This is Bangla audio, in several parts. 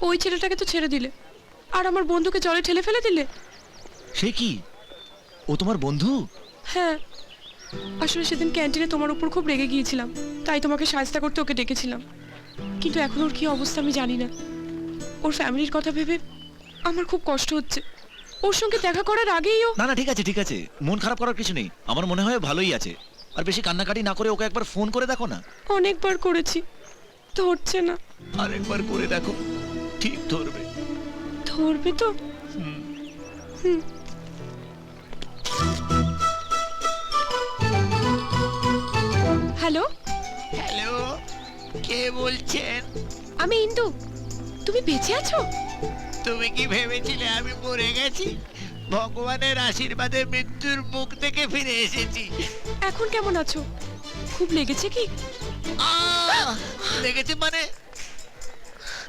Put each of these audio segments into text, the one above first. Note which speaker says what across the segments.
Speaker 1: ওই ছেলেটাকে তো ছেড়ে দিলে, আর আমার বন্ধুকে জলে ঠেলে ফেলে দিলে।
Speaker 2: সে কি? ও তোমার বন্ধু?
Speaker 1: হ্যাঁ, আসলে সেদিন ক্যান্টিনে তোমার উপর খুব রেগে গিয়েছিলাম, তাই তোমাকে সাহায্য করতে ওকে ডেকেছিলাম। কিন্তু এখন ওর কি অবস্থা আমি জানি না। ওর ফ্যামিলির কথা ভেবে আমার খুব কষ্ট হচ্ছে। ওর সঙ্গে দেখা করার আগেই ও...
Speaker 2: না না, ঠিক আছে ঠিক আছে, মন খারাপ করার কিছু নেই। আমার মনে হয় ভালোই আছে। আর বেশি কান্নাকাটি না করে ওকে একবার ফোন করে দেখো না।
Speaker 1: অনেকবার করেছি, ধরছে না।
Speaker 2: আরেকবার করে দেখো, ঠিক ধরবে।
Speaker 1: ধরবে তো? হ্যালো
Speaker 3: হ্যালো, কে বলছেন?
Speaker 1: আমি ইন্দু। তুমি বেঁচে আছো?
Speaker 3: তুমি কি ভেবেছিলে আমি মরে গেছি? ভগবানের আশীর্বাদে মৃত্যুর মুখ থেকে ফিরে এসেছি।
Speaker 1: এখন কেমন আছো? খুব লেগেছে কি?
Speaker 3: লেগেছে মানে?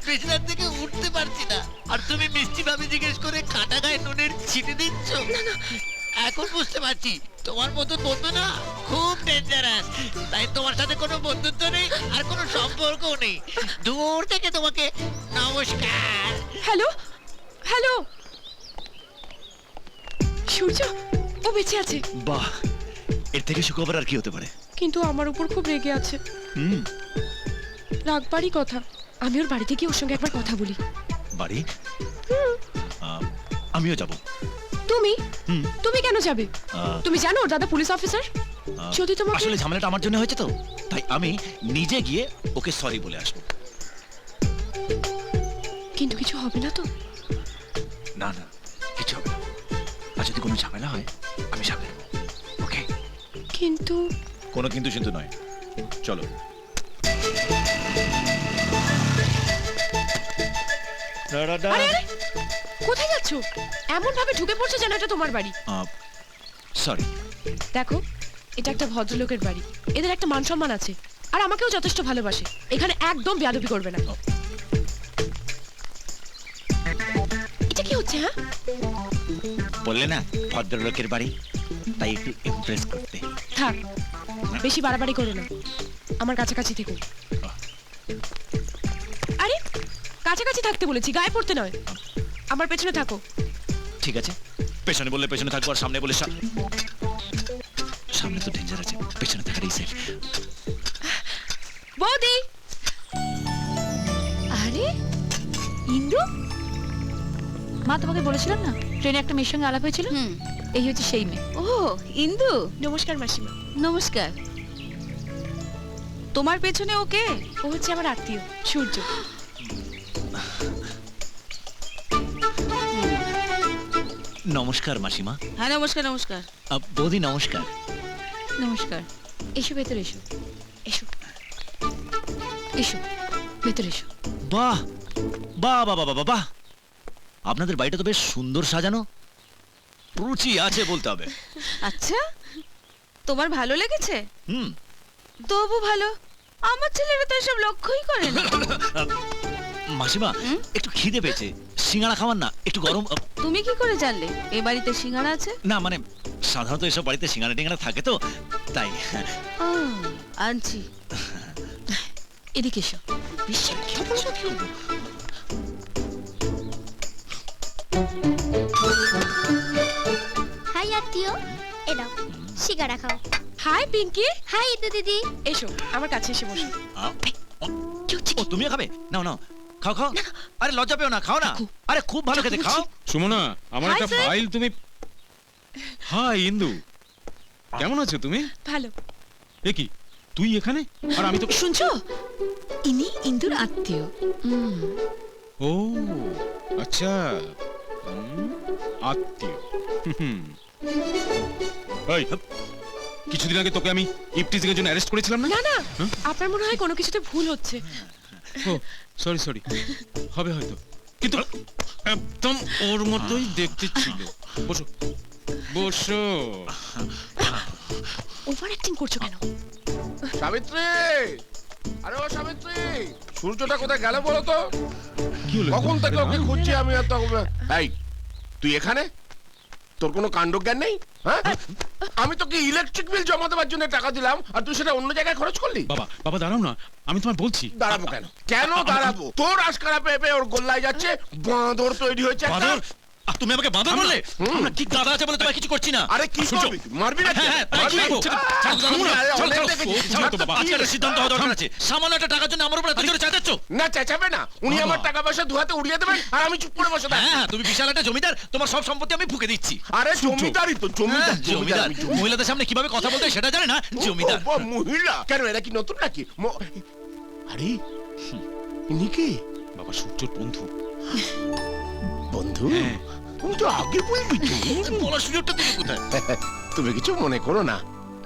Speaker 3: বিছানার থেকে উঠতে পারছি না, আর তুমি মিষ্টি ভাবে জিজ্ঞেস করে কাটা গায়ে নুনের ছিটে দিচ্ছ। এখন বুঝতে পারছি তোমার মতো বন্ধু না খুব ডেঞ্জারাস। তাই তোমার সাথে কোনো বন্ধুত্ব নেই, আর কোনো সম্পর্কও নেই। দূর থেকে তোমাকে নমস্কার।
Speaker 1: হ্যালো হ্যালো, সূর্য, ও বেঁচে আছে।
Speaker 2: বাহ, এর থেকে সুখবর আর কি হতে পারে?
Speaker 1: কিন্তু আমার উপর খুব রেগে আছে।
Speaker 2: হুম।
Speaker 1: রাগবারই কথা। আমি ওর বাড়িতে গিয়ে ওর সঙ্গে একবার কথা বলি।
Speaker 2: বাড়ি? আমিও যাব।
Speaker 1: তুমি?
Speaker 2: হুম।
Speaker 1: তুমি কেন যাবে? তুমি জানো ওর দাদা পুলিশ অফিসার। যদি তোমাকে...
Speaker 2: আসলে ঝামেলাটা আমার জন্য হয়েছে তো, তাই আমি নিজে গিয়ে ওকে সরি বলে আসবো।
Speaker 1: কিন্তু কিছু হবে না তো?
Speaker 2: না না, কিছু হবে না। আর যদি কোনো ঝামেলা হয় আমি সামলে নেব। ওকে?
Speaker 1: কিন্তু...
Speaker 2: কোনো কিন্তু কিন্তু নয়, চলো।
Speaker 1: আরে আরে, কোথায় যাচ্ছ? এমন ভাবে ঢুকে পড়ছো যেন এটা তোমার বাড়ি।
Speaker 2: সরি।
Speaker 1: দেখো, এটা একটা ভদ্রলোকের বাড়ি। এদের একটা মান সম্মান আছে, আর আমাকেও যথেষ্ট ভালোবাসে। এখানে একদম বেয়াদবি করবে না। এটা কি হচ্ছে? হ্যাঁ,
Speaker 2: বললে না ভদ্রলোকের বাড়ি, তাই একটু ইমপ্রেস করতে।
Speaker 1: থাক, বেশি বাড়াবাড়ি করো না। আমার কাছাকাছি থেকো। আরে, কাছাকাছি থাকতে বলেছি, গায়ে পড়তে নয়। আমার পেছনে থাকো।
Speaker 2: ঠিক আছে, পেছনে বললে পেছনে থাকবো, আর সামনে বলে সামনে তো ডেঞ্জার আছে, পেছনে থাকাটাই সেফ।
Speaker 1: বৌদি!
Speaker 4: আরে ইন্দু, মা তোমাকে বলেছিলাম না ট্রেনে একটা মেয়ের সঙ্গে আলাপ হয়েছিল? এই হচ্ছে সেই মেয়ে।
Speaker 5: ও ইন্দু,
Speaker 1: নমস্কার মাসিমা।
Speaker 5: নমস্কার। তোমার পেছনে ওকে?
Speaker 1: ও হচ্ছে আমার আত্মীয় সূর্য।
Speaker 2: নমস্কার মাসিমা।
Speaker 5: হ্যাঁ নমস্কার নমস্কার।
Speaker 2: বৌদি নমস্কার।
Speaker 4: নমস্কার।
Speaker 1: এসো ভেতরে এসো। এসো
Speaker 4: এসো ভেতরে এসো।
Speaker 2: বাহ বাহ বাহ বাহ বাহ বাহ, আপনাদের বাড়িটা তো বেশ সুন্দর সাজানো, রুচি আছে বলতে হবে।
Speaker 5: আচ্ছা, তোমার ভালো লেগেছে?
Speaker 2: হুম।
Speaker 5: তবু ভালো, আমার ছেলেরা তো এসব লক্ষ্যই করে না।
Speaker 2: মাসিমা, একটু খিদে পেয়েছে, সিঙ্গাড়া খাওয়ান না, একটু গরম।
Speaker 5: তুমি কি করে জানলে এ বাড়িতে সিঙ্গাড়া আছে?
Speaker 2: না মানে সাধারণত এসব বাড়িতে সিঙ্গাড়া টিঙ্গাড়া থাকে তো, তাই।
Speaker 5: ও, আনছি।
Speaker 1: এদিকে এসো। বিশ্বাস কি বলছো কি হলো?
Speaker 6: হাই আত্মীয়, এ নাও সিঙ্গারা খাও।
Speaker 1: হাই পিঙ্কি।
Speaker 6: হাই ইন্দু দিদি।
Speaker 1: এসো আমার কাছে এসে বসো।
Speaker 2: ও তুমিও খাবে? নাও নাও, খাও খাও। আরে লজ্জা পেও না, খাও না। আরে খুব ভালো খেতে, খাও।
Speaker 7: সুমনা, আমার
Speaker 1: Hi,
Speaker 7: একটা
Speaker 1: sir.
Speaker 7: ফাইল তুমি... হাই ইন্দু, কেমন আছো তুমি?
Speaker 1: ভালো।
Speaker 7: এ কি, তুই এখানে? আর আমি তো...
Speaker 1: শুনছো?
Speaker 4: ইনি ইন্দুর আত্মীয়।
Speaker 7: ও আচ্ছা, আত্মীয়। হুম। এই, কিছুদিন আগে তোকে আমি ইফটিজিং এর জন্য অ্যারেস্ট করেছিলাম না?
Speaker 1: না না,
Speaker 7: হ্যাঁ?
Speaker 1: আপনার মনে হয় কোনো কিছুতে ভুল হচ্ছে।
Speaker 7: ও সরি সরি, হবে হয়তো, কিন্তু একদম ওর মতোই দেখতে ছিল। বসো বসো।
Speaker 1: ওভার অ্যাক্টিং করছো কেন?
Speaker 8: সাবিত্রী, আরে ও সাবিত্রী, সূর্যটা কোথায় গেল বলো তো?
Speaker 7: কি হলো?
Speaker 8: কখন থেকে ওকে খুঁজছি আমি। আর তখন এই তুই এখানে? তোর কোনো কাণ্ডজ্ঞান নেই? হ্যাঁ, আমি তোকে ইলেকট্রিক বিল জমা দেওয়ার জন্য টাকা দিলাম আর তুই সেটা অন্য জায়গায় খরচ করলি।
Speaker 7: বাবা বাবা দাঁড়াও না, আমি তোমায় বলছি।
Speaker 8: দাঁড়াবো কেন? কেন দাঁড়াবো? তোর আশকারা পেয়ে পেয়ে ওর গোল্লায় যাচ্ছে, বাঁদর তৈরি হয়েছে একটা।
Speaker 2: বাঁদর? তুমি আমাকে বাঁদর বললে? আমরা কি গাদা আছে বলে তোমায় কিছু করছি না।
Speaker 8: আরে কি
Speaker 2: সূর্য,
Speaker 8: করবি? মারবি না?
Speaker 2: হ্যাঁ, হ্যাঁ, তাই কি করবো? ছাড়ো, ছাড়ো,
Speaker 8: আরে,
Speaker 2: ছাড়ো,
Speaker 8: অনেক
Speaker 2: ছাড়ো,
Speaker 8: দেখেছি।
Speaker 2: ছাড়ো তো বাবা,
Speaker 8: কি
Speaker 2: আজকে একটা
Speaker 8: রে?
Speaker 2: সিদ্ধান্ত হওয়া দরকার আছে। সামান্য একটা টাকার জন্য আমার উপর এত জোরে চেঁচাচ্ছ?
Speaker 8: না চেঁচাবে না, উনি আমার টাকা পয়সা দুহাতে উড়িয়ে দেবেন আর আমি চুপ করে বসে থাকবো।
Speaker 2: হ্যাঁ, তুমি বিশাল একটা জমিদার, তোমার সব সম্পত্তি আমি ফুঁকে দিচ্ছি।
Speaker 8: আরে জমিদারই তো, জমিদার
Speaker 2: হ্যাঁ, জমিদার মহিলাদের সামনে কিভাবে কথা বলতে হয় সেটা জানে না, জমিদার।
Speaker 8: ও, মহিলা কেন? এরা কি নতুন নাকি? আরে ইনি কে?
Speaker 7: বাবা সূর্যর বন্ধু।
Speaker 8: বন্ধু?
Speaker 7: হ্যাঁ।
Speaker 8: তুমি তো আগে বলবি তো।
Speaker 2: বলার সুযোগটা দিলে কোথায়?
Speaker 8: তুমি কিছু মনে করো না,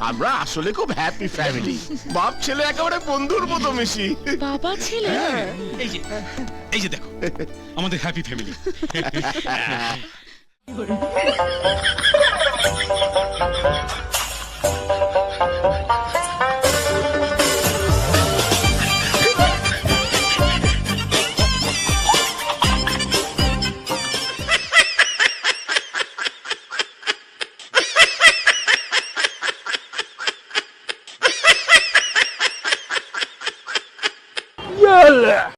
Speaker 8: আমরা আসলে খুব হ্যাপি ফ্যামিলি। বাপ ছেলে একেবারে বন্ধুর মতো মিশি।
Speaker 1: বাবা ছেলে?
Speaker 2: এই যে,
Speaker 7: এই যে দেখো আমাদের হ্যাপি ফ্যামিলি।